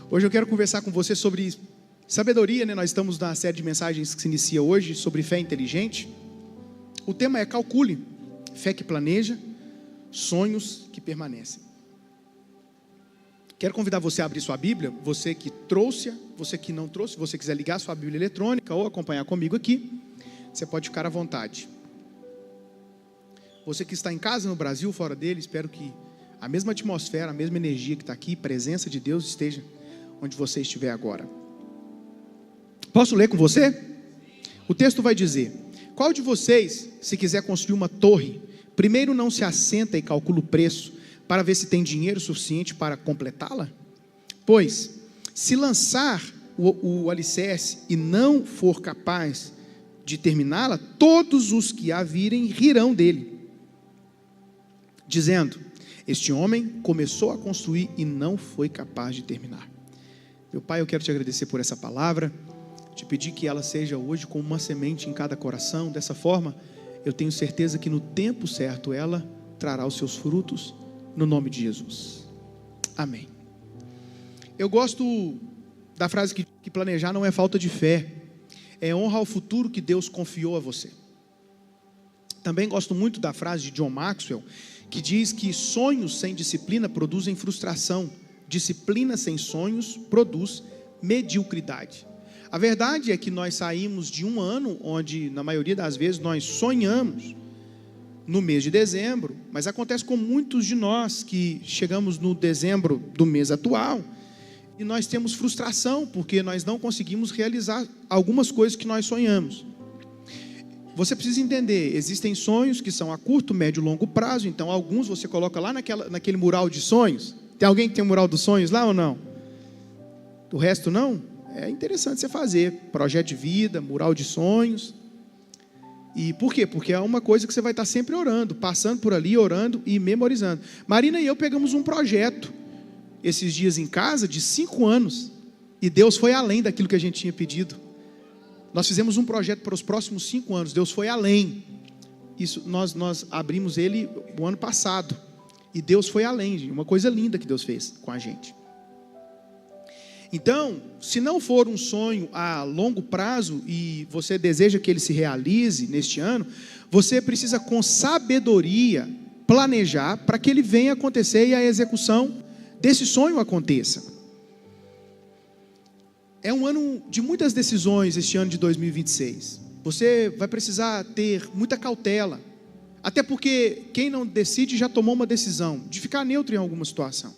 Hoje eu quero conversar com você sobre sabedoria, né? Nós estamos na série de mensagens que se inicia hoje sobre fé inteligente. O tema é calcule, fé que planeja, sonhos que permanecem. Quero convidar você a abrir sua Bíblia, você que trouxe, você que não trouxe, se você quiser ligar sua Bíblia eletrônica ou acompanhar comigo aqui, você pode ficar à vontade. Você que está em casa no Brasil, fora dele, espero que a mesma atmosfera, a mesma energia que está aqui, presença de Deus, esteja onde você estiver agora. Posso ler com você? O texto vai dizer: qual de vocês, se quiser construir uma torre, primeiro não se assenta e calcula o preço, para ver se tem dinheiro suficiente para completá-la? Pois, se lançar o alicerce e não for capaz de terminá-la, todos os que a virem rirão dele, dizendo: este homem começou a construir e não foi capaz de terminar. Meu Pai, eu quero te agradecer por essa palavra, te pedir que ela seja hoje como uma semente em cada coração. Dessa forma, eu tenho certeza que no tempo certo ela trará os seus frutos, no nome de Jesus. Amém. Eu gosto da frase que planejar não é falta de fé, é honra ao futuro que Deus confiou a você. Também gosto muito da frase de John Maxwell, que diz que sonhos sem disciplina produzem frustração, disciplina sem sonhos produz mediocridade. A verdade é que nós saímos de um ano onde, na maioria das vezes, nós sonhamos no mês de dezembro, mas acontece com muitos de nós que chegamos no dezembro do mês atual e nós temos frustração porque nós não conseguimos realizar algumas coisas que nós sonhamos. Você precisa entender, existem sonhos que são a curto, médio e longo prazo, então alguns você coloca lá naquele mural de sonhos. Tem alguém que tem um mural dos sonhos lá ou não? O resto não? É interessante você fazer projeto de vida, mural de sonhos. E por quê? Porque é uma coisa que você vai estar sempre orando, passando por ali, orando e memorizando. Marina e eu pegamos um projeto esses dias em casa de 5 anos e Deus foi além daquilo que a gente tinha pedido. Nós fizemos um projeto para os próximos 5 anos, Deus foi além. Isso, nós abrimos ele o ano passado e Deus foi além, uma coisa linda que Deus fez com a gente. Então, se não for um sonho a longo prazo e você deseja que ele se realize neste ano, você precisa com sabedoria planejar para que ele venha acontecer e a execução desse sonho aconteça. É um ano de muitas decisões este ano de 2026. Você vai precisar ter muita cautela, até porque quem não decide já tomou uma decisão de ficar neutro em alguma situação.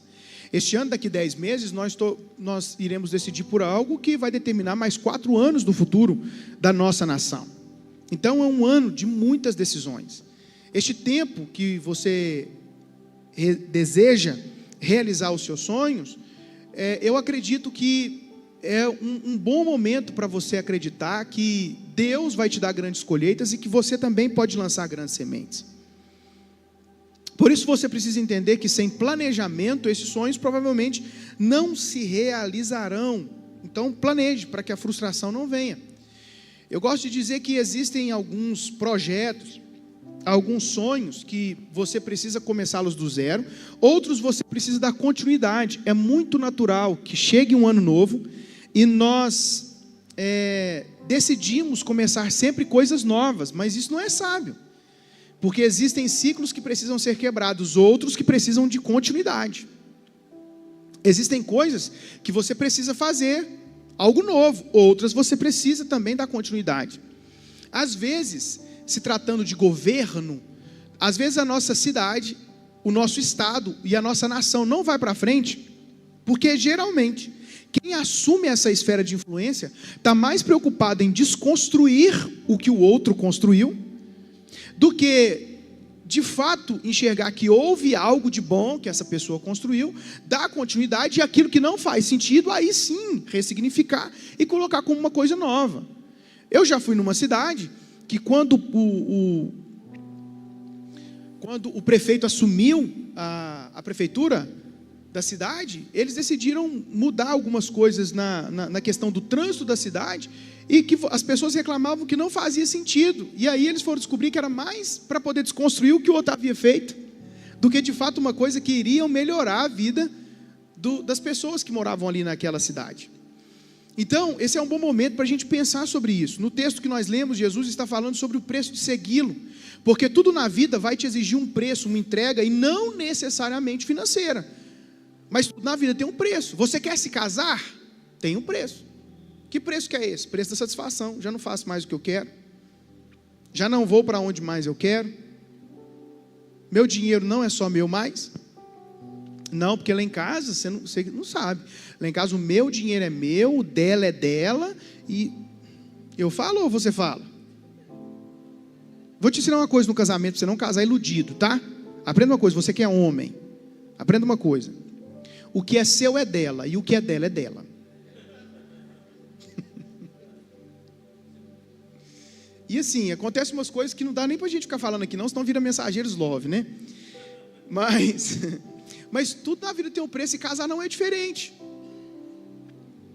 Este ano, daqui 10 meses, nós iremos decidir por algo que vai determinar mais 4 anos do futuro da nossa nação. Então é um ano de muitas decisões. Este tempo que você deseja realizar os seus sonhos, eu acredito que é um bom momento para você acreditar que Deus vai te dar grandes colheitas e que você também pode lançar grandes sementes. Por isso você precisa entender que sem planejamento esses sonhos provavelmente não se realizarão. Então planeje para que a frustração não venha. Eu gosto de dizer que existem alguns projetos, alguns sonhos que você precisa começá-los do zero, outros você precisa dar continuidade. É muito natural que chegue um ano novo e nós decidimos começar sempre coisas novas, mas isso não é sábio. Porque existem ciclos que precisam ser quebrados, outros que precisam de continuidade. Existem coisas que você precisa fazer algo novo, outras você precisa também dar continuidade. Às vezes, se tratando de governo, às vezes a nossa cidade, o nosso estado e a nossa nação não vai para frente, porque geralmente quem assume essa esfera de influência está mais preocupado em desconstruir o que o outro construiu, do que, de fato, enxergar que houve algo de bom que essa pessoa construiu, dar continuidade e aquilo que não faz sentido, aí sim, ressignificar e colocar como uma coisa nova. Eu já fui numa cidade que quando o prefeito assumiu a prefeitura da cidade, eles decidiram mudar algumas coisas na questão do trânsito da cidade, e que as pessoas reclamavam que não fazia sentido, e aí eles foram descobrir que era mais para poder desconstruir o que o outro havia feito, do que de fato uma coisa que iria melhorar a vida das pessoas que moravam ali naquela cidade. Então, esse é um bom momento para a gente pensar sobre isso. No texto que nós lemos, Jesus está falando sobre o preço de segui-lo, porque tudo na vida vai te exigir um preço, uma entrega, e não necessariamente financeira, mas tudo na vida tem um preço. Você quer se casar? Tem um preço. Que preço que é esse? Preço da satisfação. Já não faço mais o que eu quero, já não vou para onde mais eu quero, meu dinheiro não é só meu mais. Não, porque lá em casa, você não sabe, lá em casa o meu dinheiro é meu, o dela é dela, e eu falo ou você fala? Vou te ensinar uma coisa no casamento, para você não casar iludido, tá? Aprenda uma coisa, você que é homem, aprenda uma coisa, o que é seu é dela, e o que é dela é dela. E assim, acontecem umas coisas que não dá nem pra gente ficar falando aqui não, senão vira mensageiros love, né? Mas tudo na vida tem um preço, e casar não é diferente.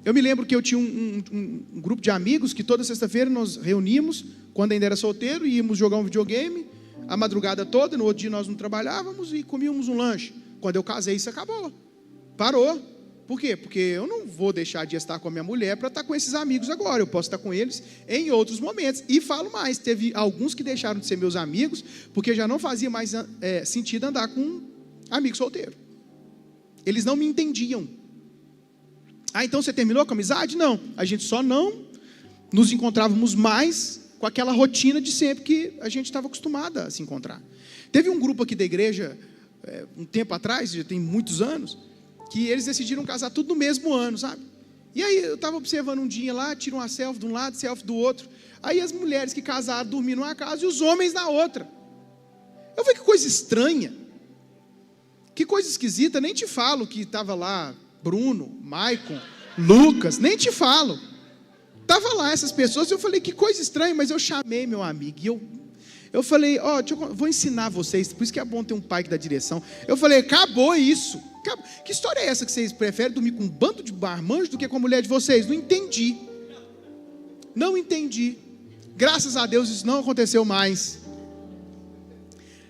Eu me lembro que eu tinha um grupo de amigos que toda sexta-feira nós reuníamos, quando ainda era solteiro, e íamos jogar um videogame a madrugada toda, no outro dia nós não trabalhávamos e comíamos um lanche. Quando eu casei, isso acabou, parou. Por quê? Porque eu não vou deixar de estar com a minha mulher para estar com esses amigos agora, eu posso estar com eles em outros momentos. E falo mais, teve alguns que deixaram de ser meus amigos, porque já não fazia mais sentido andar com amigo solteiro. Eles não me entendiam. Ah, então você terminou com a amizade? Não, a gente só não nos encontrávamos mais com aquela rotina de sempre que a gente estava acostumado a se encontrar. Teve um grupo aqui da igreja, um tempo atrás, já tem muitos anos, que eles decidiram casar tudo no mesmo ano, sabe? E aí eu estava observando um dia lá, tiram uma selfie de um lado, selfie do outro. Aí as mulheres que casaram dormiam numa casa e os homens na outra. Eu falei, que coisa estranha. Que coisa esquisita, nem te falo que estava lá Bruno, Maicon, Lucas, nem te falo. Estava lá essas pessoas, eu falei, que coisa estranha, mas eu chamei meu amigo e eu falei, vou ensinar vocês, por isso que é bom ter um pai que dá direção. Eu falei, acabou isso. Que história é essa que vocês preferem dormir com um bando de marmanjos do que com a mulher de vocês? Não entendi. Não entendi. Graças a Deus isso não aconteceu mais.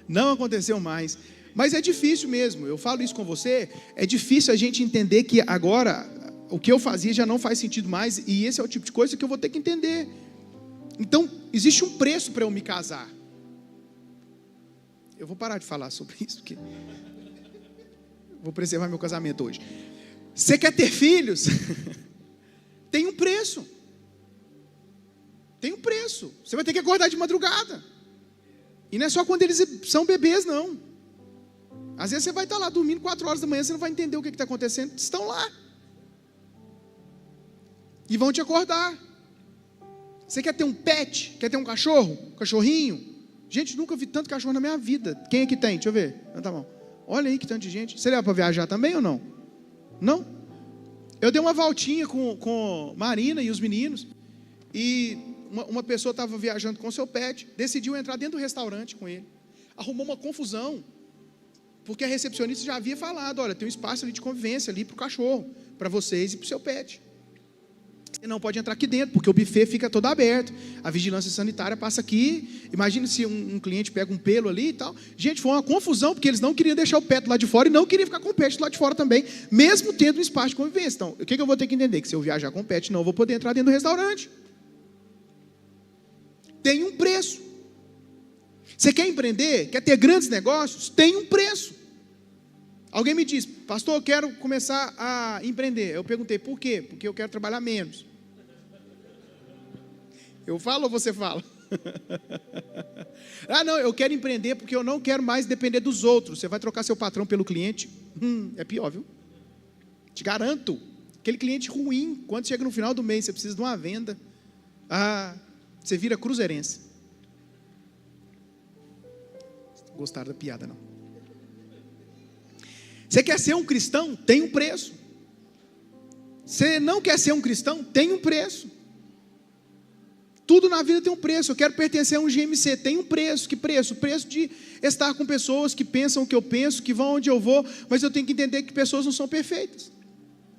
Não aconteceu mais. Mas é difícil mesmo, eu falo isso com você, é difícil a gente entender que agora o que eu fazia já não faz sentido mais, e esse é o tipo de coisa que eu vou ter que entender. Então, existe um preço para eu me casar. Eu vou parar de falar sobre isso, porque vou preservar meu casamento hoje. Você quer ter filhos? Tem um preço. Tem um preço. Você vai ter que acordar de madrugada. E não é só quando eles são bebês, não. Às vezes você vai estar lá dormindo 4 horas da manhã, você não vai entender o que está acontecendo. Estão lá. E vão te acordar. Você quer ter um pet? Quer ter um cachorro? Um cachorrinho? Gente, nunca vi tanto cachorro na minha vida. Quem é que tem? Deixa eu ver. Tá bom. Olha aí que tanto de gente. Você leva para viajar também ou não? Não? Eu dei uma voltinha com Marina e os meninos. E uma pessoa estava viajando com seu pet. Decidiu entrar dentro do restaurante com ele. Arrumou uma confusão. Porque a recepcionista já havia falado, olha, tem um espaço ali de convivência ali para o cachorro, para vocês e para o seu pet. Você não pode entrar aqui dentro, porque o buffet fica todo aberto, a vigilância sanitária passa aqui. Imagina se um cliente pega um pelo ali e tal. Gente, foi uma confusão, porque eles não queriam deixar o pet lá de fora e não queriam ficar com o pet lá de fora também, mesmo tendo um espaço de convivência. Então, o que eu vou ter que entender? Que se eu viajar com o pet, não vou poder entrar dentro do restaurante. Tem um preço. Você quer empreender? Quer ter grandes negócios? Tem um preço. Alguém me disse, pastor, eu quero começar a empreender. Eu perguntei, por quê? Porque eu quero trabalhar menos. Eu falo ou você fala? Não, eu quero empreender porque eu não quero mais depender dos outros. Você vai trocar seu patrão pelo cliente? É pior, viu? Te garanto. Aquele cliente ruim, quando chega no final do mês, você precisa de uma venda. Você vira cruzeirense. Gostaram da piada, não? Você quer ser um cristão? Tem um preço. Você não quer ser um cristão? Tem um preço. Tudo na vida tem um preço. Eu quero pertencer a um GMC, tem um preço. Que preço? O preço de estar com pessoas que pensam o que eu penso, que vão onde eu vou, mas eu tenho que entender que pessoas não são perfeitas.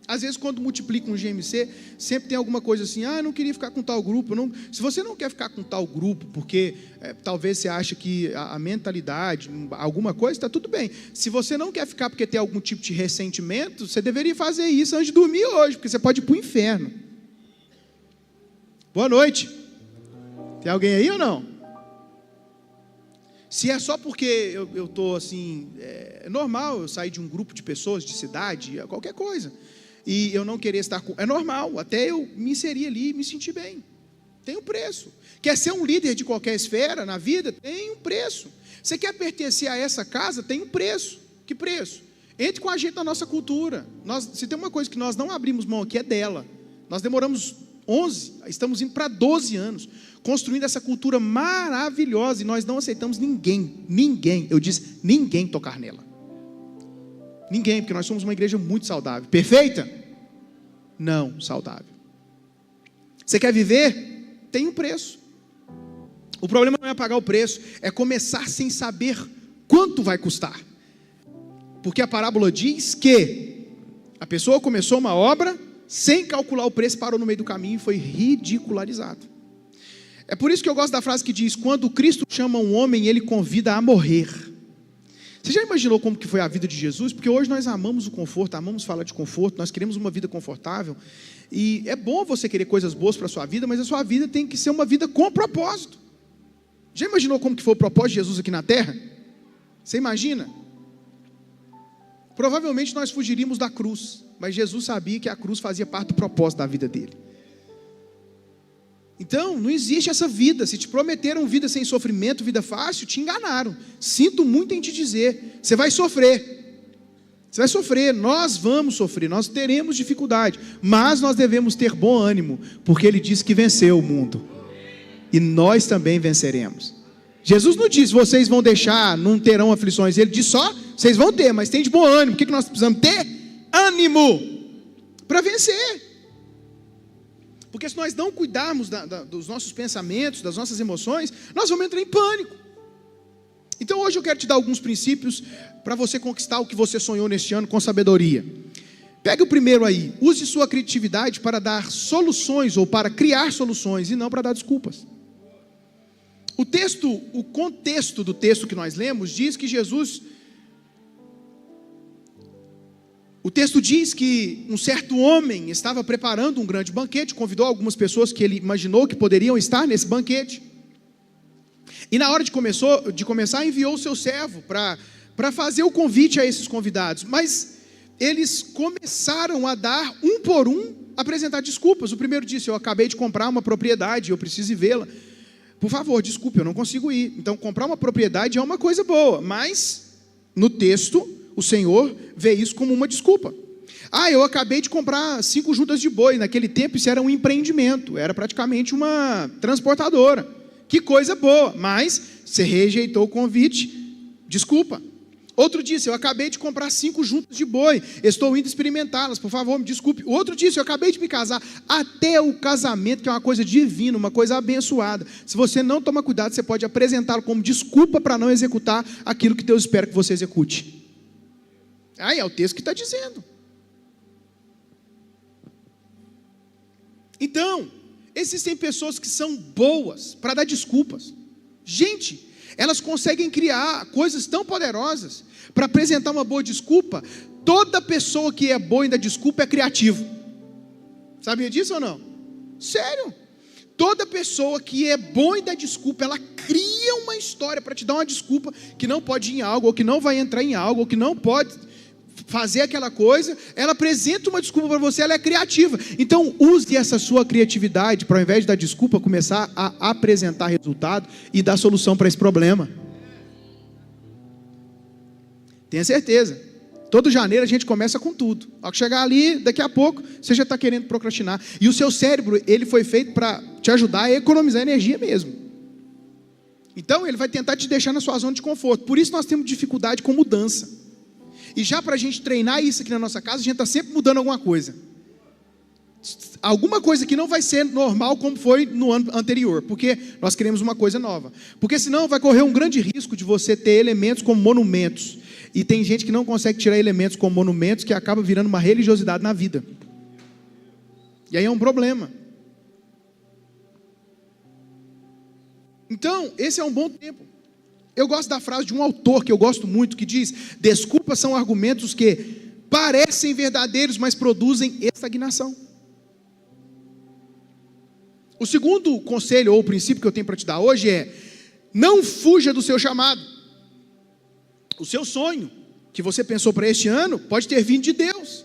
Às vezes, quando multiplica um GMC, sempre tem alguma coisa assim, eu não queria ficar com tal grupo. Não. Se você não quer ficar com tal grupo, porque talvez você ache que a mentalidade, alguma coisa, está tudo bem. Se você não quer ficar porque tem algum tipo de ressentimento, você deveria fazer isso antes de dormir hoje, porque você pode ir para o inferno. Boa noite. Tem alguém aí ou não? Se é só porque eu estou assim, é normal eu sair de um grupo de pessoas, de cidade, qualquer coisa, e eu não querer estar com... É normal, até eu me inserir ali e me sentir bem. Tem um preço. Quer ser um líder de qualquer esfera na vida? Tem um preço. Você quer pertencer a essa casa? Tem um preço. Que preço? Entre com a gente na nossa cultura. Se tem uma coisa que nós não abrimos mão aqui, é dela. Nós demoramos 11, estamos indo para 12 anos, construindo essa cultura maravilhosa, e nós não aceitamos ninguém, eu disse, ninguém tocar nela. Ninguém, porque nós somos uma igreja muito saudável. Perfeita? Não saudável. Você quer viver? Tem um preço. O problema não é pagar o preço, é começar sem saber quanto vai custar. Porque a parábola diz que a pessoa começou uma obra, sem calcular o preço, parou no meio do caminho e foi ridicularizado. É por isso que eu gosto da frase que diz, quando Cristo chama um homem, ele convida a morrer. Você já imaginou como que foi a vida de Jesus? Porque hoje nós amamos o conforto, amamos falar de conforto, nós queremos uma vida confortável, e é bom você querer coisas boas para a sua vida, mas a sua vida tem que ser uma vida com propósito. Já imaginou como que foi o propósito de Jesus aqui na terra? Você imagina? Provavelmente nós fugiríamos da cruz, mas Jesus sabia que a cruz fazia parte do propósito da vida dele. Então, não existe essa vida. Se te prometeram vida sem sofrimento, vida fácil, te enganaram. Sinto muito em te dizer, você vai sofrer. Você vai sofrer, nós vamos sofrer, nós teremos dificuldade, mas nós devemos ter bom ânimo, porque ele disse que venceu o mundo, e nós também venceremos. Jesus não disse, vocês vão deixar, não terão aflições. Ele disse só, vocês vão ter, mas tem de bom ânimo. O que nós precisamos ter? Ânimo, para vencer. Porque se nós não cuidarmos dos nossos pensamentos, das nossas emoções, nós vamos entrar em pânico. Então hoje eu quero te dar alguns princípios para você conquistar o que você sonhou neste ano com sabedoria. Pega o primeiro aí, use sua criatividade para dar soluções ou para criar soluções e não para dar desculpas. O contexto do texto que nós lemos diz que o texto diz que um certo homem estava preparando um grande banquete, convidou algumas pessoas que ele imaginou que poderiam estar nesse banquete. E na hora de começar, enviou o seu servo para fazer o convite a esses convidados. Mas eles começaram a dar, um por um, apresentar desculpas. O primeiro disse, eu acabei de comprar uma propriedade, eu preciso ir vê-la. Por favor, desculpe, eu não consigo ir. Então, comprar uma propriedade é uma coisa boa, mas no texto, o Senhor vê isso como uma desculpa. Eu acabei de comprar 5 juntas de boi. Naquele tempo isso era um empreendimento, era praticamente uma transportadora. Que coisa boa, mas você rejeitou o convite, desculpa. Outro disse, eu acabei de comprar 5 juntas de boi, estou indo experimentá-las, por favor, me desculpe. O outro disse, eu acabei de me casar. Até o casamento, que é uma coisa divina, uma coisa abençoada, se você não tomar cuidado, você pode apresentá-lo como desculpa para não executar aquilo que Deus espera que você execute. É o texto que está dizendo. Então, existem pessoas que são boas para dar desculpas. Gente, elas conseguem criar coisas tão poderosas para apresentar uma boa desculpa. Toda pessoa que é boa em dar desculpa é criativo. Sabia disso ou não? Sério. Toda pessoa que é boa em dar desculpa, ela cria uma história para te dar uma desculpa que não pode ir em algo, ou que não vai entrar em algo, ou que não pode fazer aquela coisa. Ela apresenta uma desculpa para você, ela é criativa. Então use essa sua criatividade para, ao invés de dar desculpa, começar a apresentar resultado e dar solução para esse problema. Tenha certeza, todo janeiro a gente começa com tudo. Ao chegar ali, daqui a pouco você já está querendo procrastinar. E o seu cérebro, ele foi feito para te ajudar a economizar energia mesmo. Então ele vai tentar te deixar na sua zona de conforto. Por isso nós temos dificuldade com mudança. E já para a gente treinar isso aqui na nossa casa, a gente está sempre mudando alguma coisa. Alguma coisa que não vai ser normal como foi no ano anterior, porque nós queremos uma coisa nova. Porque senão vai correr um grande risco de você ter elementos como monumentos. E tem gente que não consegue tirar elementos como monumentos, que acaba virando uma religiosidade na vida. E aí é um problema. Então, esse é um bom tempo. Eu gosto da frase de um autor que eu gosto muito, que diz: desculpas são argumentos que parecem verdadeiros, mas produzem estagnação. O segundo conselho ou princípio que eu tenho para te dar hoje é: não fuja do seu chamado. O seu sonho que você pensou para este ano pode ter vindo de Deus.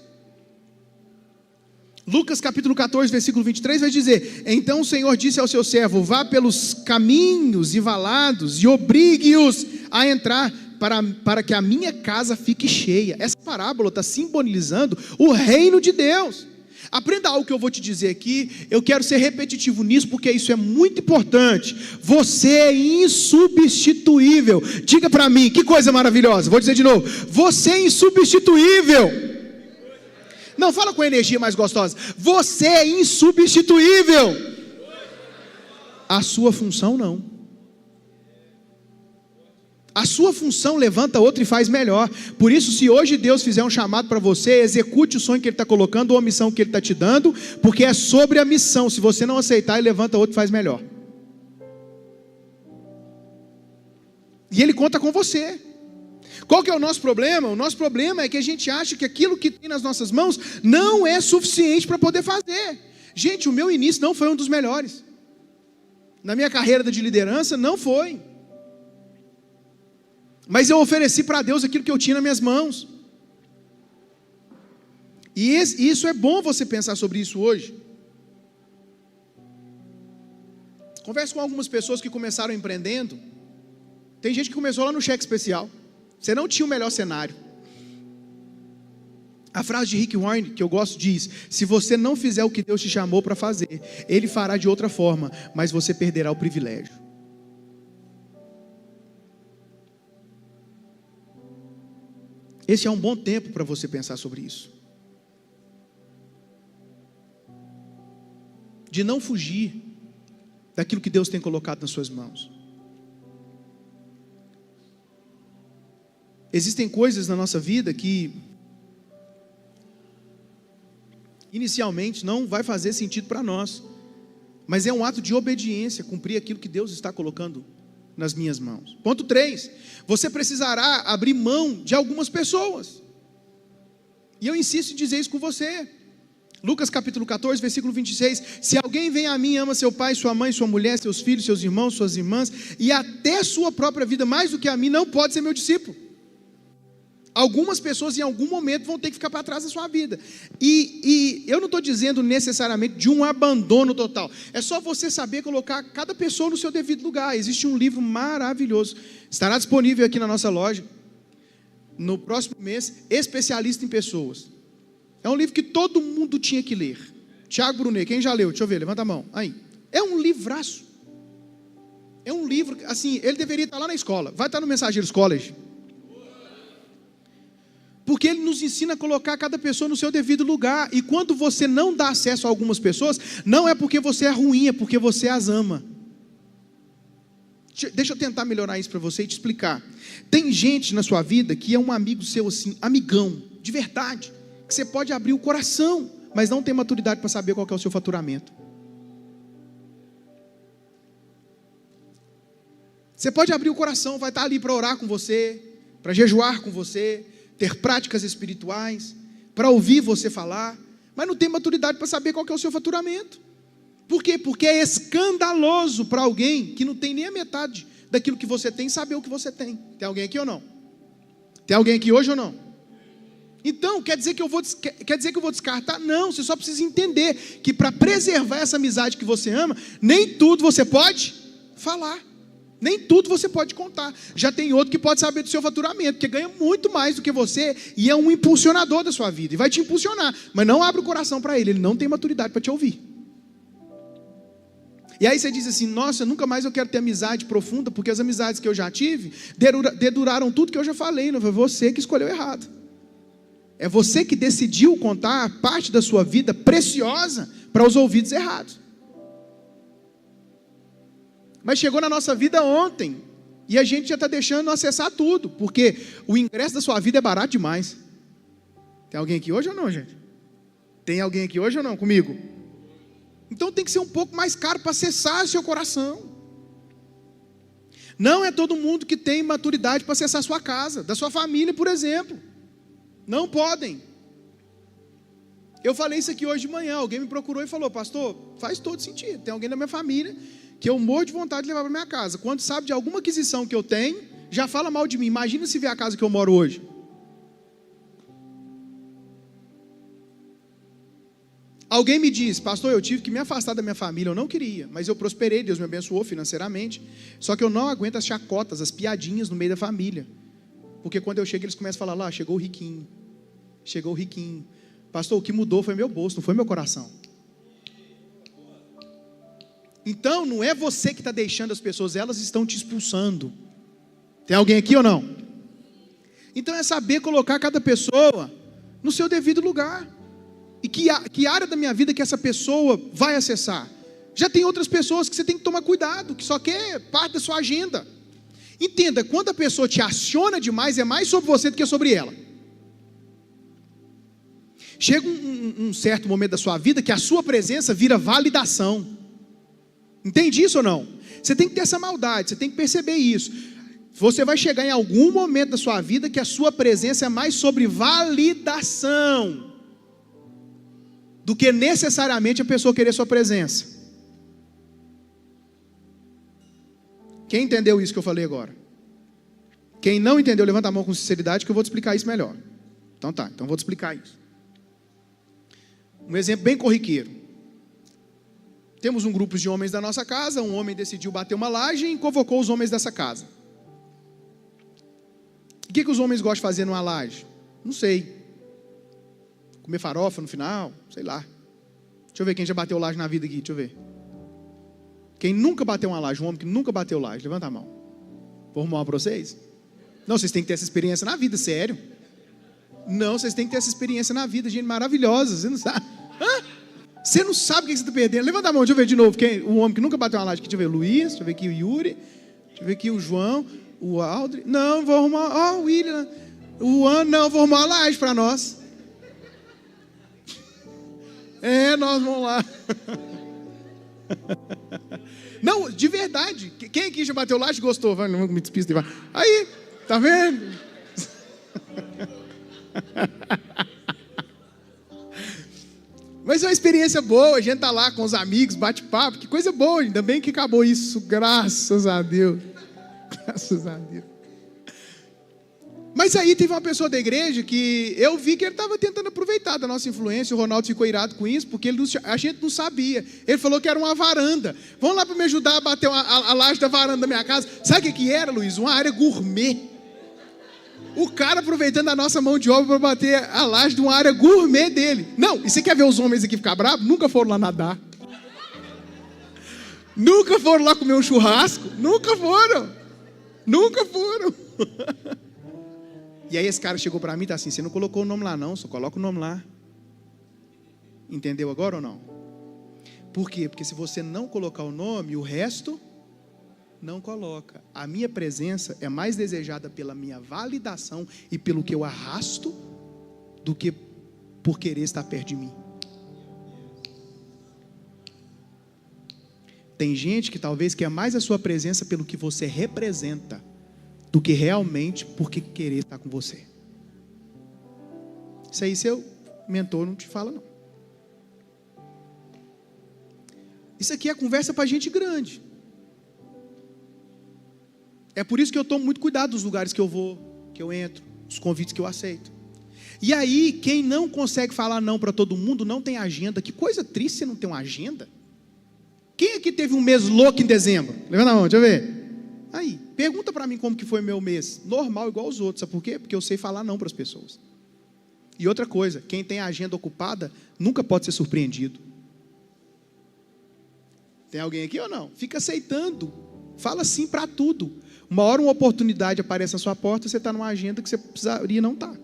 Lucas capítulo 14, versículo 23 vai dizer: então o Senhor disse ao seu servo: vá pelos caminhos e valados e obrigue-os a entrar para que a minha casa fique cheia. Essa parábola está simbolizando o reino de Deus. Aprenda algo que eu vou te dizer aqui. Eu quero ser repetitivo nisso, porque isso é muito importante. Você é insubstituível. Diga para mim, que coisa maravilhosa. Vou dizer de novo: você é insubstituível. Não, fala com energia mais gostosa. Você é insubstituível. A sua função não. A sua função levanta outra e faz melhor. Por isso, se hoje Deus fizer um chamado para você, execute o sonho que Ele está colocando ou a missão que Ele está te dando, porque é sobre a missão. Se você não aceitar, Ele levanta outra e faz melhor. E Ele conta com você. Qual que é o nosso problema? O nosso problema é que a gente acha que aquilo que tem nas nossas mãos não é suficiente para poder fazer. Gente, o meu início não foi um dos melhores. Na minha carreira de liderança, não foi. Mas eu ofereci para Deus aquilo que eu tinha nas minhas mãos. E isso é bom você pensar sobre isso hoje. Converso com algumas pessoas que começaram empreendendo. Tem gente que começou lá no cheque especial. Você não tinha o melhor cenário. A frase de Rick Warren, que eu gosto, diz: se você não fizer o que Deus te chamou para fazer, Ele fará de outra forma, mas você perderá o privilégio. Esse é um bom tempo para você pensar sobre isso. De não fugir daquilo que Deus tem colocado nas suas mãos. Existem coisas na nossa vida que inicialmente não vai fazer sentido para nós, mas é um ato de obediência cumprir aquilo que Deus está colocando nas minhas mãos. Ponto 3, você precisará abrir mão de algumas pessoas, e eu insisto em dizer isso com você. Lucas capítulo 14, versículo 26, se alguém vem a mim e ama seu pai, sua mãe, sua mulher, seus filhos, seus irmãos, suas irmãs, e até sua própria vida mais do que a mim, não pode ser meu discípulo. Algumas pessoas em algum momento vão ter que ficar para trás da sua vida. E eu não estou dizendo necessariamente de um abandono total. É só você saber colocar cada pessoa no seu devido lugar. Existe um livro maravilhoso. Estará disponível aqui na nossa loja no próximo mês, Especialista em Pessoas. É um livro que todo mundo tinha que ler. Tiago Brunet, quem já leu? Deixa eu ver, levanta a mão. Aí. É um livraço. É um livro, assim, ele deveria estar lá na escola. Vai estar no Mensageiros College. Porque ele nos ensina a colocar cada pessoa no seu devido lugar. E quando você não dá acesso a algumas pessoas, não é porque você é ruim, é porque você as ama. Deixa eu tentar melhorar isso para você e te explicar. Tem gente na sua vida que é um amigo seu assim, amigão, de verdade, que você pode abrir o coração, mas não tem maturidade para saber qual que é o seu faturamento. Você pode abrir o coração, vai estar ali para orar com você, para jejuar com você, ter práticas espirituais, para ouvir você falar, mas não tem maturidade para saber qual que é o seu faturamento. Por quê? Porque é escandaloso para alguém que não tem nem a metade daquilo que você tem, saber o que você tem. Tem alguém aqui ou não? Tem alguém aqui hoje ou não? Então, quer dizer que eu vou descartar? Não, você só precisa entender que para preservar essa amizade que você ama, nem tudo você pode falar. Nem tudo você pode contar. Já tem outro que pode saber do seu faturamento, que ganha muito mais do que você e é um impulsionador da sua vida. E vai te impulsionar, mas não abre o coração para ele não tem maturidade para te ouvir. E aí você diz assim: nossa, nunca mais eu quero ter amizade profunda, porque as amizades que eu já tive deduraram tudo que eu já falei. Não foi você que escolheu errado. É você que decidiu contar parte da sua vida preciosa para os ouvidos errados. Mas chegou na nossa vida ontem, E a gente já está deixando acessar tudo, porque o ingresso da sua vida é barato demais. Tem alguém aqui hoje ou não, gente? Tem alguém aqui hoje ou não comigo? Então tem que ser um pouco mais caro para acessar seu coração. Não é todo mundo que tem maturidade para acessar a sua casa, da sua família, por exemplo. Não podem. Eu falei isso aqui hoje de manhã, alguém me procurou e falou: pastor, faz todo sentido, tem alguém da minha família que eu morro de vontade de levar para minha casa. Quando sabe de alguma aquisição que eu tenho, já fala mal de mim. Imagina se ver a casa que eu moro hoje. Alguém me diz: pastor, eu tive que me afastar da minha família, eu não queria, mas eu prosperei, Deus me abençoou financeiramente, só que eu não aguento as chacotas, as piadinhas no meio da família, porque quando eu chego eles começam a falar: lá, chegou o riquinho, chegou o riquinho. Pastor, o que mudou foi meu bolso, não foi meu coração. Então não é você que está deixando as pessoas, elas estão te expulsando. Tem alguém aqui ou não? Então é saber colocar cada pessoa no seu devido lugar. E que área da minha vida que essa pessoa vai acessar? Já tem outras pessoas que você tem que tomar cuidado, que só quer parte da sua agenda. Entenda, quando a pessoa te aciona demais, é mais sobre você do que sobre ela. Chega um certo momento da sua vida que a sua presença vira validação. Entende isso ou não? Você tem que ter essa maldade, você tem que perceber isso. Você vai chegar em algum momento da sua vida que a sua presença é mais sobre validação do que necessariamente a pessoa querer sua presença. Quem entendeu isso que eu falei agora? Quem não entendeu, levanta a mão com sinceridade que eu vou te explicar isso melhor. Então tá, então vou te explicar isso. Um exemplo bem corriqueiro. Temos um grupo de homens da nossa casa, um homem decidiu bater uma laje e convocou os homens dessa casa. O que os homens gostam de fazer numa laje? Não sei. Comer farofa no final, sei lá. Deixa eu ver quem já bateu laje na vida aqui, deixa eu ver. Quem nunca bateu uma laje, um homem que nunca bateu laje, levanta a mão. Vou arrumar uma para vocês? Não, vocês têm que ter essa experiência na vida, sério. Não, vocês têm que ter essa experiência na vida, gente maravilhosa, você não sabe. Hã? Você não sabe o que você está perdendo. Levanta a mão, deixa eu ver de novo. Quem? O homem que nunca bateu uma laje aqui, deixa eu ver o Luiz, deixa eu ver aqui o Yuri, deixa eu ver aqui o João, o Aldri. Não, vou arrumar, o William. O An, não, vou arrumar uma laje para nós. Nós vamos lá. Não, de verdade. Quem aqui já bateu laje e gostou? Vai, não me despista. Aí, tá vendo? Mas é uma experiência boa, a gente tá lá com os amigos, bate papo, que coisa boa, ainda bem que acabou isso, graças a Deus. Graças a Deus. Mas aí teve uma pessoa da igreja que eu vi que ele estava tentando aproveitar da nossa influência. O Ronaldo ficou irado com isso, porque a gente não sabia. Ele falou que era uma varanda. Vamos lá para me ajudar a bater a laje da varanda da minha casa. Sabe o que era, Luiz? Uma área gourmet. O cara aproveitando a nossa mão de obra para bater a laje de uma área gourmet dele. Não, e você quer ver os homens aqui ficar bravos? Nunca foram lá nadar. Nunca foram lá comer um churrasco. Nunca foram. Nunca foram. E aí esse cara chegou para mim e tá assim: você não colocou o nome lá não, só coloca o nome lá. Entendeu agora ou não? Por quê? Porque se você não colocar o nome, o resto não coloca. A minha presença é mais desejada pela minha validação e pelo que eu arrasto do que por querer estar perto de mim. Tem gente que talvez quer mais a sua presença pelo que você representa do que realmente por querer estar com você. Isso aí seu mentor não te fala não. Isso aqui é conversa para gente grande. É por isso que eu tomo muito cuidado dos lugares que eu vou, que eu entro, os convites que eu aceito. E aí, quem não consegue falar não para todo mundo, não tem agenda. Que coisa triste você não ter uma agenda. Quem aqui teve um mês louco em dezembro? Levanta a mão, deixa eu ver. Aí, pergunta para mim como que foi meu mês. Normal, igual os outros. Sabe por quê? Porque eu sei falar não para as pessoas. E outra coisa, quem tem a agenda ocupada, nunca pode ser surpreendido. Tem alguém aqui ou não? Fica aceitando. Fala sim para tudo. Uma hora uma oportunidade aparece na sua porta, você está numa agenda que você precisaria não estar.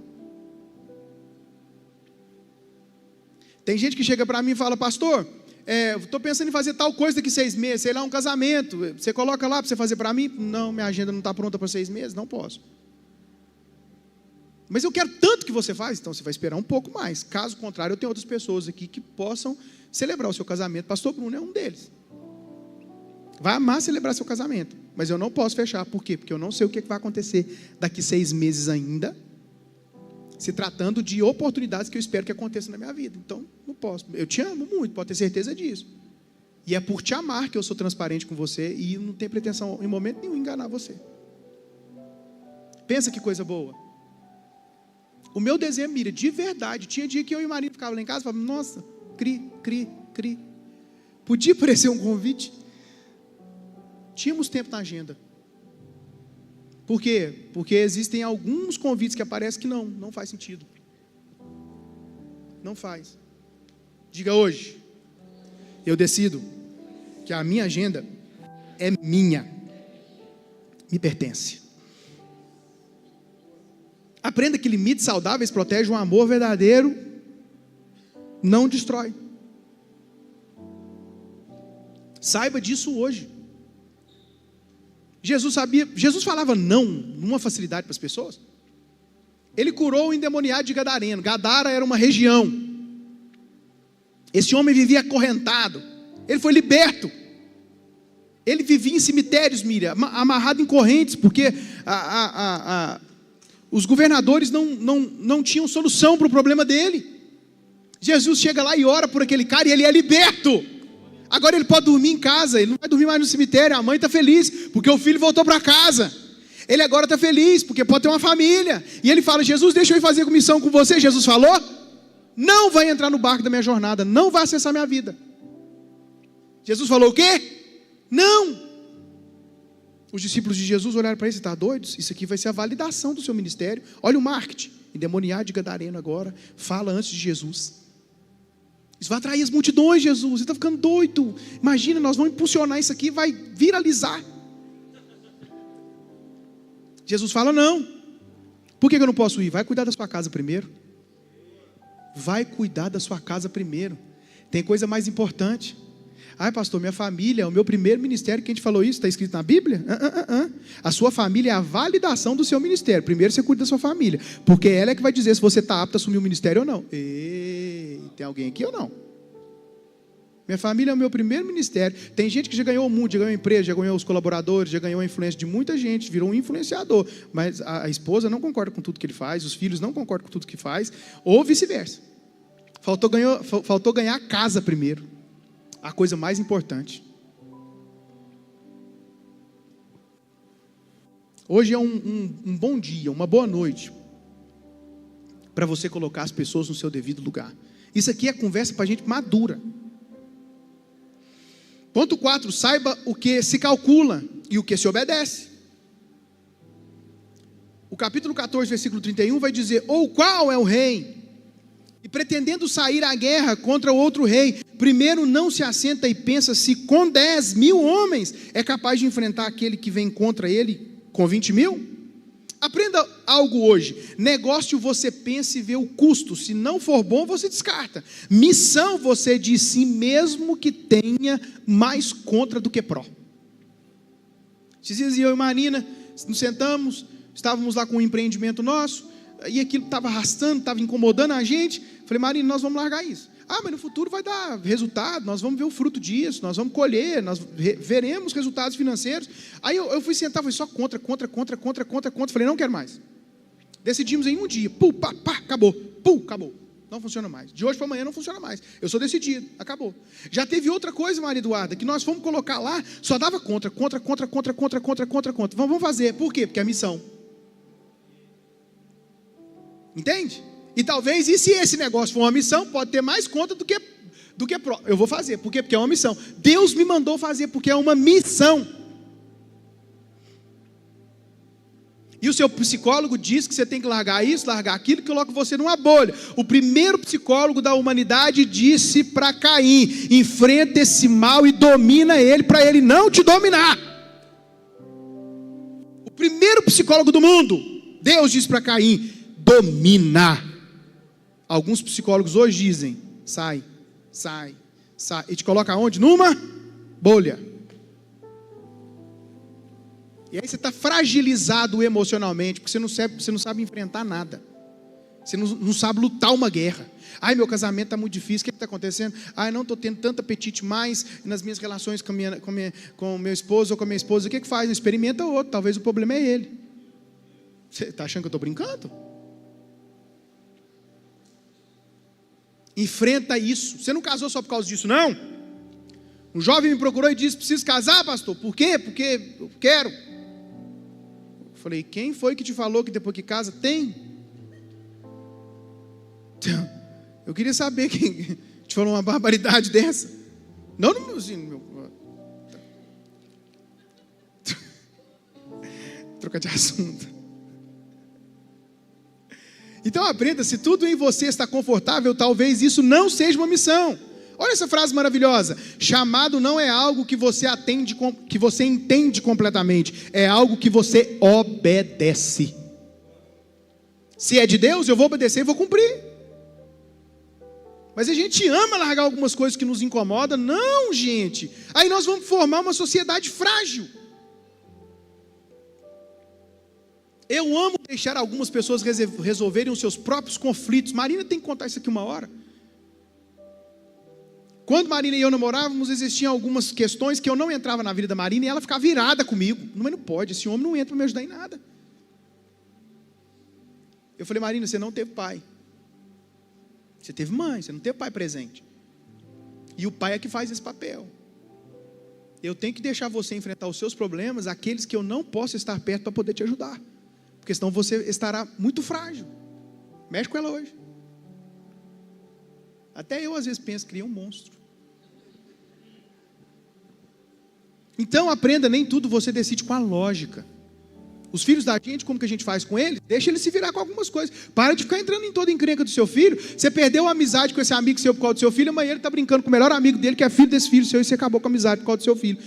Tem gente que chega para mim e fala: pastor, estou pensando em fazer tal coisa daqui 6 meses, sei lá, um casamento. Você coloca lá para você fazer para mim? Não, minha agenda não está pronta para 6 meses, não posso. Mas eu quero tanto que você faz, então você vai esperar um pouco mais. Caso contrário, eu tenho outras pessoas aqui que possam celebrar o seu casamento. Pastor Bruno é um deles. Vai amar celebrar seu casamento, mas eu não posso fechar. Por quê? Porque eu não sei o que vai acontecer daqui 6 meses ainda, se tratando de oportunidades que eu espero que aconteçam na minha vida. Então, não posso. Eu te amo muito, pode ter certeza disso. E é por te amar que eu sou transparente com você e não tenho pretensão em momento nenhum enganar você. Pensa que coisa boa. O meu desejo, Miriam, de verdade, tinha dia que eu e o marido ficavam lá em casa e falavam, nossa, cri. Podia parecer um convite? Tínhamos tempo na agenda. Por quê? Porque existem alguns convites que aparecem que não faz sentido. Não faz. Diga hoje, eu decido que a minha agenda é minha, me pertence. Aprenda que limites saudáveis protegem um amor verdadeiro, não destrói. Saiba disso hoje. Jesus falava não numa facilidade para as pessoas. Ele curou o endemoniado de Gadareno. Gadara era uma região. Esse homem vivia acorrentado. Ele foi liberto. Ele vivia em cemitérios, Miriam, amarrado em correntes, porque os governadores não tinham solução para o problema dele. Jesus chega lá e ora por aquele cara e ele é liberto. Agora ele pode dormir em casa, ele não vai dormir mais no cemitério. A mãe está feliz, porque o filho voltou para casa. Ele agora está feliz, porque pode ter uma família. E ele fala, Jesus, deixa eu ir fazer comissão com você. Jesus falou, não vai entrar no barco da minha jornada, não vai acessar minha vida. Jesus falou o quê? Não. Os discípulos de Jesus olharam para ele, você está doido? Isso aqui vai ser a validação do seu ministério. Olha o marketing, endemoniado de Gadareno agora, fala antes de Jesus. Isso vai atrair as multidões, Jesus, você está ficando doido. Imagina, nós vamos impulsionar isso aqui, vai viralizar. Jesus fala, não. Por que eu não posso ir? Vai cuidar da sua casa primeiro. Vai cuidar da sua casa primeiro. Tem coisa mais importante. Ai, pastor, minha família é o meu primeiro ministério. Quem te falou isso? Está escrito na Bíblia? A sua família é a validação do seu ministério. Primeiro você cuida da sua família, porque ela é que vai dizer se você está apto a assumir o ministério ou não. Ei, tem alguém aqui ou não? Minha família é o meu primeiro ministério. Tem gente que já ganhou o mundo, já ganhou a empresa, já ganhou os colaboradores, já ganhou a influência de muita gente, virou um influenciador, mas a esposa não concorda com tudo que ele faz, os filhos não concordam com tudo que faz, ou vice-versa. Faltou ganhar a casa primeiro. A coisa mais importante. Hoje é um bom dia, uma boa noite, para você colocar as pessoas no seu devido lugar. Isso aqui é conversa para gente madura. Ponto 4, saiba o que se calcula e o que se obedece. O capítulo 14, versículo 31 vai dizer, ou qual é o rei? E pretendendo sair à guerra contra outro rei, primeiro não se assenta e pensa se com 10.000 homens é capaz de enfrentar aquele que vem contra ele com 20.000? Aprenda algo hoje. Negócio você pensa e vê o custo. Se não for bom, você descarta. Missão você diz sim, mesmo que tenha mais contra do que pró. Esses dias eu e Marina nos sentamos, estávamos lá com um empreendimento nosso, e aquilo estava arrastando, estava incomodando a gente. Falei, Marina, nós vamos largar isso. Ah, mas no futuro vai dar resultado, nós vamos ver o fruto disso, nós vamos colher, nós veremos resultados financeiros. Aí eu fui sentar, falei, só contra. Falei, não quero mais. Decidimos em um dia, acabou. Não funciona mais. De hoje para amanhã não funciona mais. Eu sou decidido, acabou. Já teve outra coisa, Maria Eduarda, que nós fomos colocar lá, só dava contra. Vamos fazer, por quê? Porque é a missão. Entende? E talvez, e se esse negócio for uma missão, pode ter mais conta do que pró. Eu vou fazer, por quê? Porque é uma missão. Deus me mandou fazer, porque é uma missão. E o seu psicólogo diz que você tem que largar isso, largar aquilo, que coloca você numa bolha. O primeiro psicólogo da humanidade disse para Caim, enfrenta esse mal e domina ele, para ele não te dominar. O primeiro psicólogo do mundo, Deus disse para Caim, domina. Alguns psicólogos hoje dizem, sai, E te coloca aonde? Numa bolha. E aí você está fragilizado emocionalmente, porque você não sabe enfrentar nada. Você não sabe lutar uma guerra. Ai, meu casamento está muito difícil, o que está acontecendo? Ai, não estou tendo tanto apetite mais nas minhas relações com o meu esposo ou com a minha esposa. O que faz? Experimenta outro, talvez o problema é ele. Você está achando que eu estou brincando? Enfrenta isso. Você não casou só por causa disso, não? Um jovem me procurou e disse: preciso casar, pastor. Por quê? Porque eu quero. Eu falei: quem foi que te falou que depois que casa tem? Eu queria saber quem te falou uma barbaridade dessa. Não no meu... Troca de assunto. Então aprenda, se tudo em você está confortável, talvez isso não seja uma missão. Olha essa frase maravilhosa: chamado não é algo que você entende completamente, é algo que você obedece. Se é de Deus, eu vou obedecer e vou cumprir. Mas a gente ama largar algumas coisas que nos incomodam. Não, gente. Aí nós vamos formar uma sociedade frágil. Eu amo deixar algumas pessoas resolverem os seus próprios conflitos. Marina tem que contar isso aqui uma hora. Quando Marina e eu namorávamos, existiam algumas questões que eu não entrava na vida da Marina e ela ficava virada comigo. Mas não pode, esse homem não entra para me ajudar em nada. Eu falei: Marina, você não teve pai. Você teve mãe, você não teve pai presente. E o pai é que faz esse papel. Eu tenho que deixar você enfrentar os seus problemas, aqueles que eu não posso estar perto para poder te ajudar. Porque senão você estará muito frágil. Mexe com ela hoje. Até eu às vezes penso, cria um monstro. Então aprenda, nem tudo você decide com a lógica. Os filhos da gente, como que a gente faz com eles? Deixa ele se virar com algumas coisas. Para de ficar entrando em toda encrenca do seu filho. Você perdeu a amizade com esse amigo seu por causa do seu filho, amanhã ele está brincando com o melhor amigo dele, que é filho desse filho seu, e você acabou com a amizade por causa do seu filho.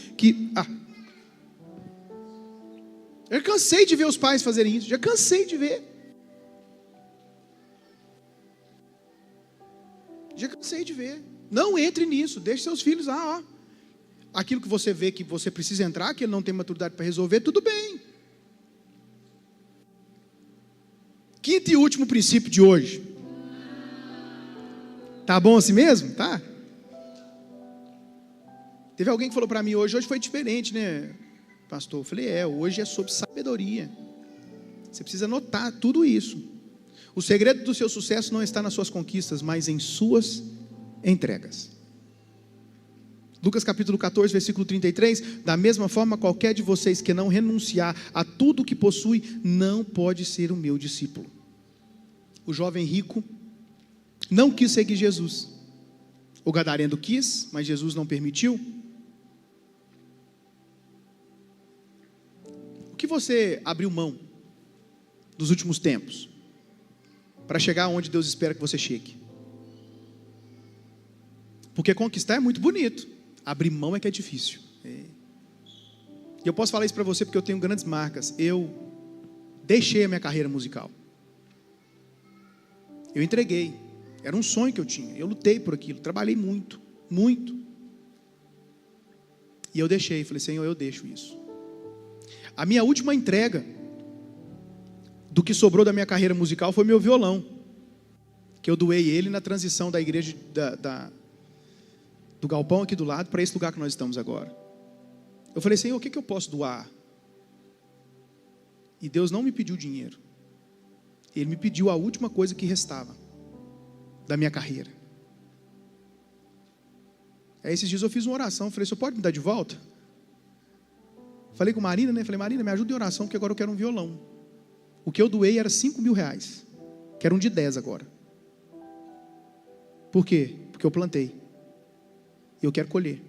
Eu cansei de ver os pais fazerem isso. Já cansei de ver. Não entre nisso. Deixe seus filhos lá, ó. Aquilo que você vê que você precisa entrar, que ele não tem maturidade para resolver, tudo bem. Quinto e último princípio de hoje. Tá bom assim mesmo? Tá? Teve alguém que falou para mim hoje foi diferente, né, pastor? Eu falei: hoje é sobre sabedoria. Você precisa notar tudo isso. O segredo do seu sucesso não está nas suas conquistas, mas em suas entregas. Lucas capítulo 14, versículo 33, da mesma forma, qualquer de vocês que não renunciar a tudo que possui, não pode ser o meu discípulo. O jovem rico não quis seguir Jesus. O gadareno quis, mas Jesus não permitiu. O que você abriu mão nos últimos tempos para chegar onde Deus espera que você chegue? Porque conquistar é muito bonito, abrir mão é que é difícil. E eu posso falar isso para você porque eu tenho grandes marcas. Eu deixei a minha carreira musical. Eu entreguei. Era um sonho que eu tinha. Eu lutei por aquilo, trabalhei muito, muito. E eu deixei, falei: Senhor, eu deixo isso. A minha última entrega do que sobrou da minha carreira musical foi meu violão, que eu doei ele na transição da igreja do galpão aqui do lado para esse lugar que nós estamos agora. Eu falei: Senhor, o que eu posso doar? E Deus não me pediu dinheiro. Ele me pediu a última coisa que restava da minha carreira. Aí esses dias eu fiz uma oração, falei: Senhor, pode me dar de volta? Falei com Marina, né? Falei: Marina, me ajuda em oração, porque agora eu quero um violão. O que eu doei era 5 mil reais. Quero um de 10 agora. Por quê? Porque eu plantei. E eu quero colher.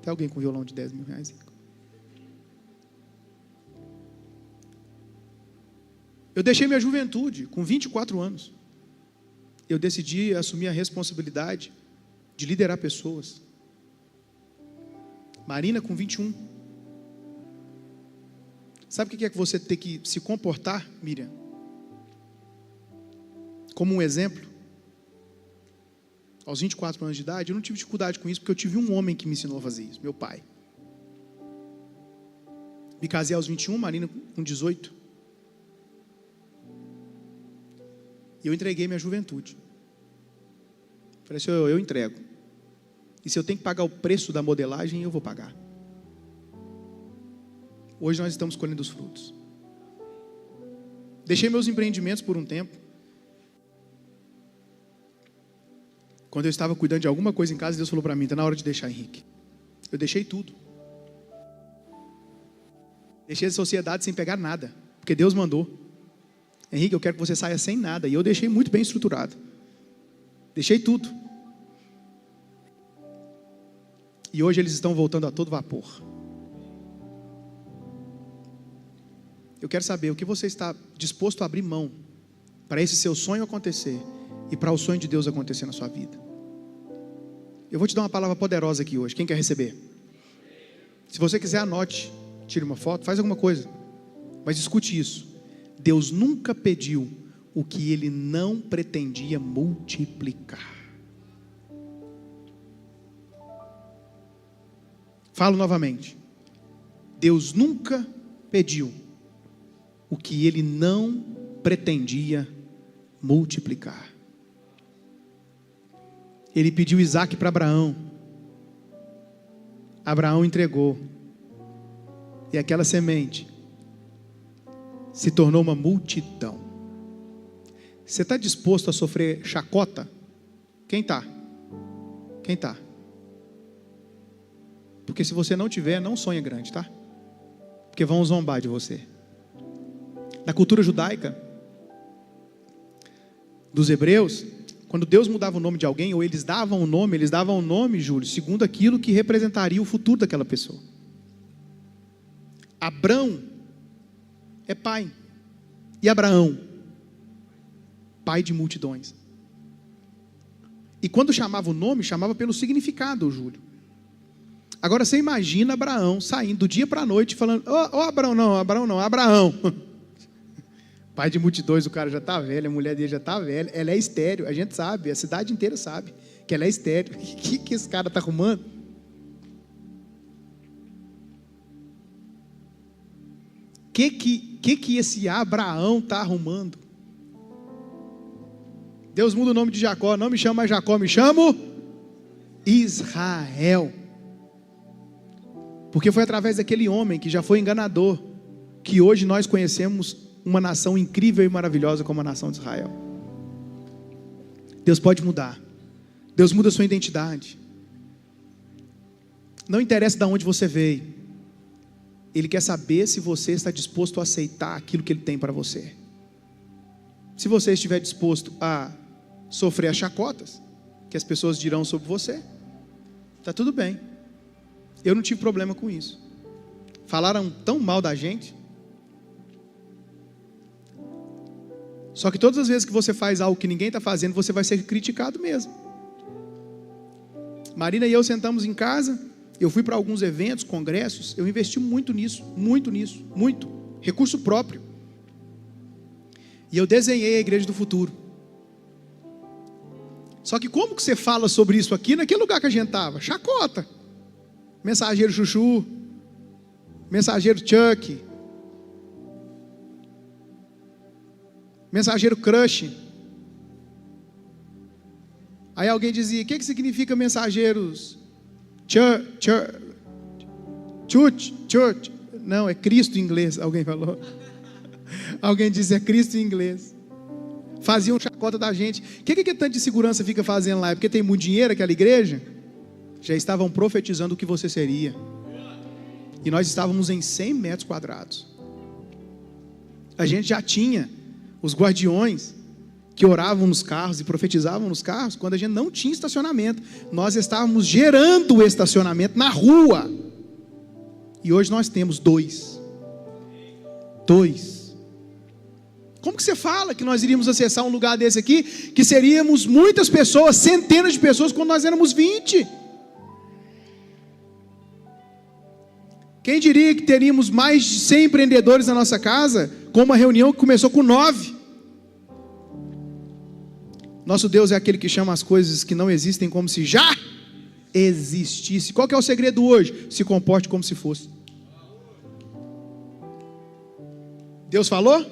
Tem alguém com violão de 10 mil reais? Eu deixei minha juventude com 24 anos. Eu decidi assumir a responsabilidade de liderar pessoas. Marina com 21. Sabe o que é que você tem que se comportar, Miriam? Como um exemplo, aos 24 anos de idade, eu não tive dificuldade com isso, porque eu tive um homem que me ensinou a fazer isso, meu pai. Me casei aos 21, Marina com 18. E eu entreguei minha juventude. Falei assim, eu entrego. E se eu tenho que pagar o preço da modelagem, eu vou pagar. Hoje nós estamos colhendo os frutos. Deixei meus empreendimentos por um tempo. Quando eu estava cuidando de alguma coisa em casa, Deus falou para mim, está na hora de deixar, Henrique. Eu deixei tudo. Deixei a sociedade sem pegar nada, porque Deus mandou. Henrique, eu quero que você saia sem nada. E eu deixei muito bem estruturado. Deixei tudo. E hoje eles estão voltando a todo vapor. Eu quero saber o que você está disposto a abrir mão para esse seu sonho acontecer e para o sonho de Deus acontecer na sua vida. Eu vou te dar uma palavra poderosa aqui hoje. Quem quer receber? Se você quiser, anote, tire uma foto, faz alguma coisa. Mas escute isso. Deus nunca pediu o que Ele não pretendia multiplicar. Falo novamente. Deus nunca pediu o que Ele não pretendia multiplicar. Ele pediu Isaac para Abraão. Abraão entregou. E aquela semente se tornou uma multidão. Você está disposto a sofrer chacota? Quem está? Quem está? Porque se você não tiver, não sonha grande, tá? Porque vão zombar de você. Na cultura judaica, dos hebreus, quando Deus mudava o nome de alguém, ou eles davam o nome, Júlio, segundo aquilo que representaria o futuro daquela pessoa. Abrão é pai. E Abraão? Pai de multidões. E quando chamava o nome, chamava pelo significado, Júlio. Agora você imagina Abraão saindo do dia para a noite falando, Abraão não, Abraão. Pai de multidões, o cara já está velho, a mulher dele já está velha, ela é estéril, a gente sabe, a cidade inteira sabe que ela é estéril. O que esse cara está arrumando? Que esse Abraão está arrumando? Deus muda o nome de Jacó, não me chama mais Jacó, me chamo Israel. Porque foi através daquele homem que já foi enganador, que hoje nós conhecemos uma nação incrível e maravilhosa como a nação de Israel. Deus pode mudar. Deus muda a sua identidade. Não interessa de onde você veio. Ele quer saber se você está disposto a aceitar aquilo que Ele tem para você. Se você estiver disposto a sofrer as chacotas que as pessoas dirão sobre você, está tudo bem. Eu não tive problema com isso. Falaram tão mal da gente. Só que todas as vezes que você faz algo que ninguém está fazendo, você vai ser criticado mesmo. Marina e eu sentamos em casa, eu fui para alguns eventos, congressos, eu investi muito nisso, muito, recurso próprio. E eu desenhei a igreja do futuro. Só que como que você fala sobre isso aqui, naquele lugar que a gente estava? Chacota. Mensageiro Chuchu, mensageiro Chuck, mensageiro Crush. Aí alguém dizia, o que significa mensageiros church? Não, é Cristo em inglês, alguém falou. Alguém disse, é Cristo em inglês. Faziam chacota da gente. O que tanto de segurança fica fazendo lá? É porque tem muito dinheiro aquela igreja? Já estavam profetizando o que você seria. E nós estávamos em 100 metros quadrados. A gente já tinha os guardiões que oravam nos carros e profetizavam nos carros quando a gente não tinha estacionamento. Nós estávamos gerando o estacionamento na rua. E hoje nós temos 2. Como que você fala que nós iríamos acessar um lugar desse aqui, que seríamos muitas pessoas, centenas de pessoas, quando nós éramos 20? Quem diria que teríamos mais de 100 empreendedores na nossa casa, com uma reunião que começou com 9? Nosso Deus é aquele que chama as coisas que não existem como se já existisse. Qual que é o segredo hoje? Se comporte como se fosse. Deus falou?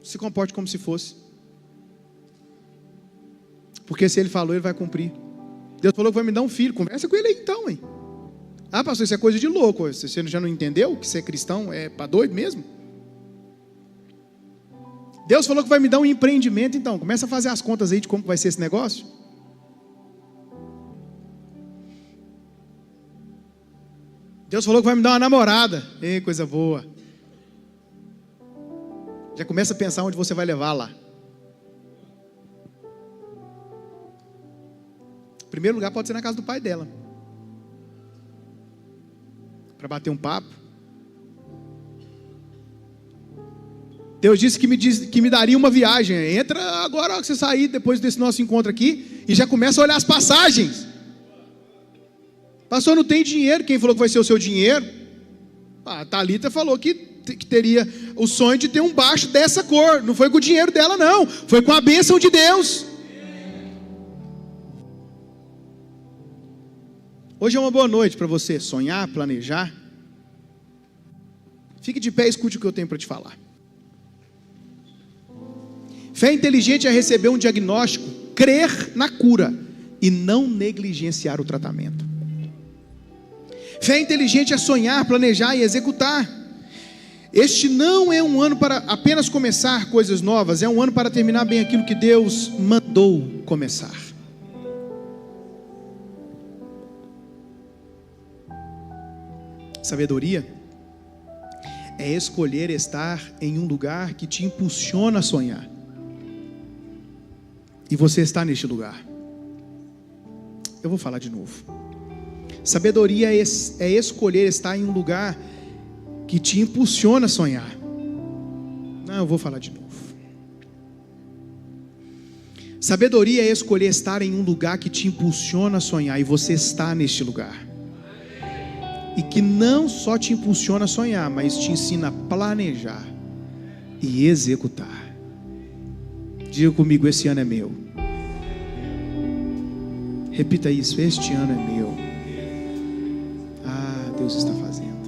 Se comporte como se fosse. Porque se Ele falou, Ele vai cumprir. Deus falou que vai me dar um filho. Conversa com Ele aí então, hein? Ah, pastor, isso é coisa de louco. Você já não entendeu que ser cristão é para doido mesmo? Deus falou que vai me dar um empreendimento, então. Começa a fazer as contas aí de como vai ser esse negócio. Deus falou que vai me dar uma namorada. Ei, coisa boa. Já começa a pensar onde você vai levar lá. Em primeiro lugar pode ser na casa do pai dela. Para bater um papo. Deus disse que me daria uma viagem. Entra agora que você sair depois desse nosso encontro aqui e já começa a olhar as passagens. Pastor, não tem dinheiro. Quem falou que vai ser o seu dinheiro? A Thalita falou que teria o sonho de ter um baixo dessa cor. Não foi com o dinheiro dela, não. Foi com a bênção de Deus. Hoje é uma boa noite para você sonhar, planejar. Fique de pé e escute o que eu tenho para te falar. Fé inteligente é receber um diagnóstico, crer na cura e não negligenciar o tratamento. Fé inteligente é sonhar, planejar e executar. Este não é um ano para apenas começar coisas novas, é um ano para terminar bem aquilo que Deus mandou começar. Sabedoria é escolher estar em um lugar que te impulsiona a sonhar. E você está neste lugar. Eu vou falar de novo. Sabedoria é escolher estar em um lugar que te impulsiona a sonhar. Não, eu vou falar de novo. Sabedoria é escolher estar em um lugar que te impulsiona a sonhar. E você está neste lugar. E que não só te impulsiona a sonhar, mas te ensina a planejar e executar. Diga comigo, esse ano é meu. Repita isso, este ano é meu. Ah, Deus está fazendo.